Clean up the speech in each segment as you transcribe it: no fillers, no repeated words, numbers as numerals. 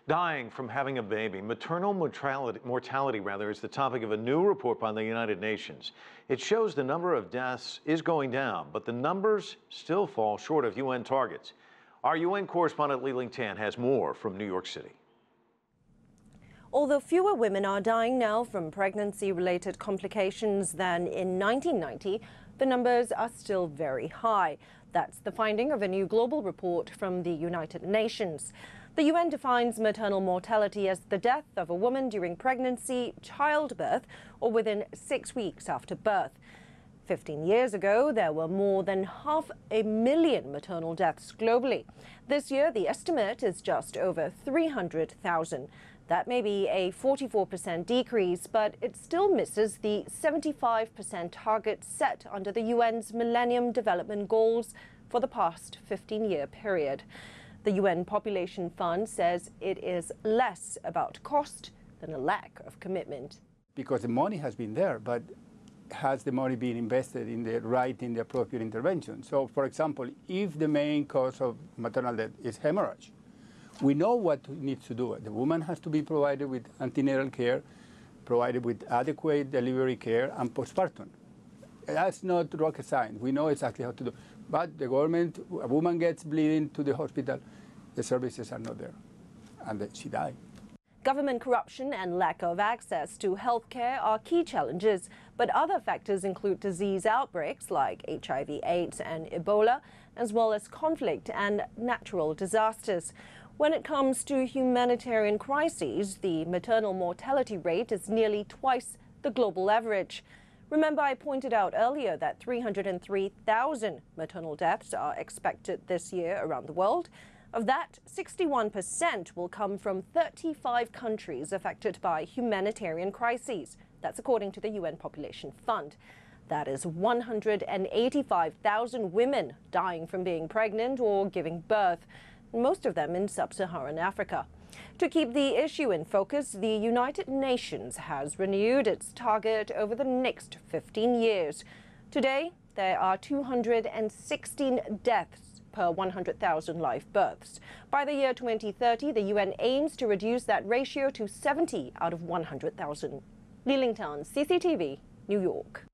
Dying from having a baby, maternal mortality is the topic of a new report by the United Nations. It shows the number of deaths is going down, but the numbers still fall short of UN targets. Our UN correspondent Lee Ling Tan has more from New York City. Although fewer women are dying now from pregnancy-related complications than in 1990, the numbers are still very high. That's the finding of a new global report from the United Nations. The UN defines maternal mortality as the death of a woman during pregnancy, childbirth, or within 6 weeks after birth. 15 years ago, there were more than 500,000 maternal deaths globally. This year, the estimate is just over 300,000. That may be a 44% decrease, but it still misses the 75% target set under the UN's Millennium Development Goals for the past 15-year period. The UN Population Fund says it is less about cost than a lack of commitment. Because the money has been there, but has the money been invested in the appropriate intervention? So, for example, if the main cause of maternal death is hemorrhage, we know what needs to do. The woman has to be provided with antenatal care, provided with adequate delivery care, and postpartum. That's not rocket science. We know exactly how to do. But the government, a woman gets bleeding to the hospital, the services are not there, and she died. Government corruption and lack of access to health care are key challenges, but other factors include disease outbreaks like HIV/AIDS and Ebola, as well as conflict and natural disasters. When it comes to humanitarian crises, the maternal mortality rate is nearly twice the global average. Remember, I pointed out earlier that 303,000 maternal deaths are expected this year around the world. Of that, 61% will come from 35 countries affected by humanitarian crises. That's according to the UN Population Fund. That is 185,000 women dying from being pregnant or giving birth, most of them in sub-Saharan Africa. To keep the issue in focus, the United Nations has renewed its target over the next 15 years. Today, there are 216 deaths per 100,000 live births. By the year 2030, the UN aims to reduce that ratio to 70 out of 100,000. Lee Ling Tan, CCTV, New York.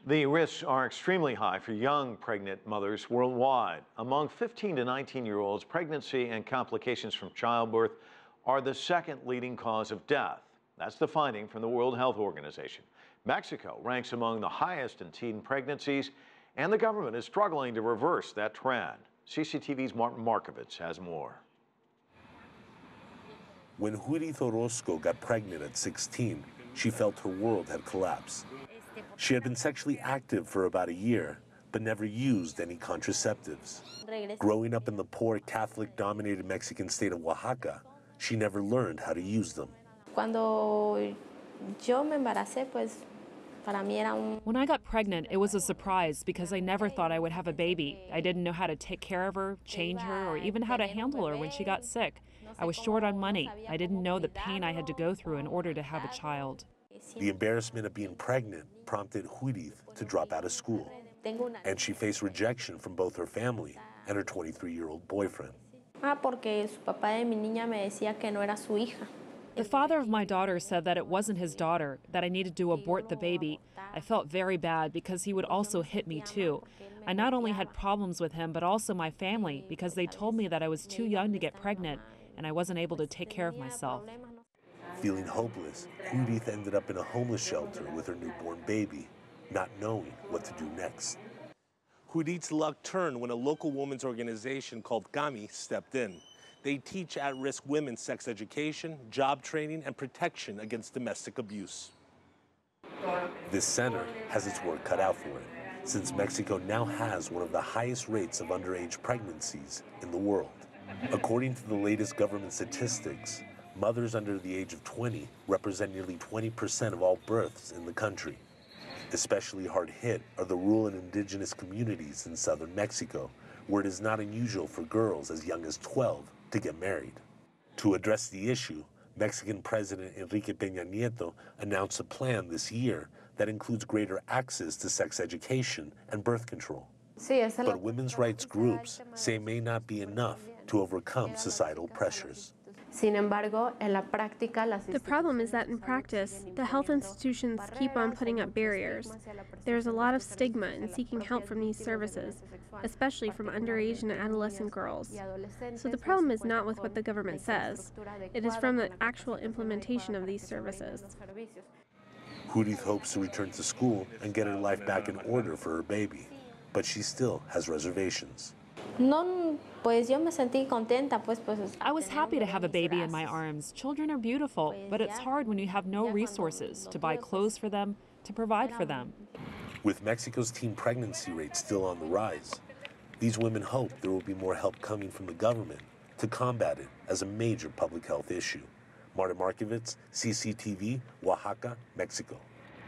The risks are extremely high for young pregnant mothers worldwide. Among 15 to 19-year-olds, pregnancy and complications from childbirth are the second leading cause of death. That's the finding from the World Health Organization. Mexico ranks among the highest in teen pregnancies, and the government is struggling to reverse that trend. CCTV's Markovits has more. When Judith Orozco got pregnant at 16, she felt her world had collapsed. She had been sexually active for about a year, but never used any contraceptives. Growing up in the poor Catholic-dominated Mexican state of Oaxaca, she never learned how to use them. When I got pregnant, it was a surprise because I never thought I would have a baby. I didn't know how to take care of her, change her, or even how to handle her when she got sick. I was short on money. I didn't know the pain I had to go through in order to have a child. The embarrassment of being pregnant prompted Judith to drop out of school, and she faced rejection from both her family and her 23-year-old boyfriend. The father of my daughter said that it wasn't his daughter, that I needed to abort the baby. I felt very bad because he would also hit me too. I not only had problems with him, but also my family, because they told me that I was too young to get pregnant and I wasn't able to take care of myself. Feeling hopeless, Judith ended up in a homeless shelter with her newborn baby, not knowing what to do next. Judith's luck turned when a local women's organization called CAMI stepped in. They teach at-risk women sex education, job training, and protection against domestic abuse. This center has its work cut out for it, since Mexico now has one of the highest rates of underage pregnancies in the world. According to the latest government statistics, mothers under the age of 20 represent nearly 20% of all births in the country. Especially hard hit are the rural and indigenous communities in southern Mexico, where it is not unusual for girls as young as 12 to get married. To address the issue, Mexican President Enrique Peña Nieto announced a plan this year that includes greater access to sex education and birth control. But women's rights groups say it may not be enough to overcome societal pressures. The problem is that in practice, the health institutions keep on putting up barriers. There's a lot of stigma in seeking help from these services, especially from underage and adolescent girls. So the problem is not with what the government says. It is from the actual implementation of these services. Judith hopes to return to school and get her life back in order for her baby, but she still has reservations. I was happy to have a baby in my arms. Children are beautiful, but it's hard when you have no resources to buy clothes for them, to provide for them. With Mexico's teen pregnancy rate still on the rise, these women hope there will be more help coming from the government to combat it as a major public health issue. Markovits, CCTV, Oaxaca, Mexico.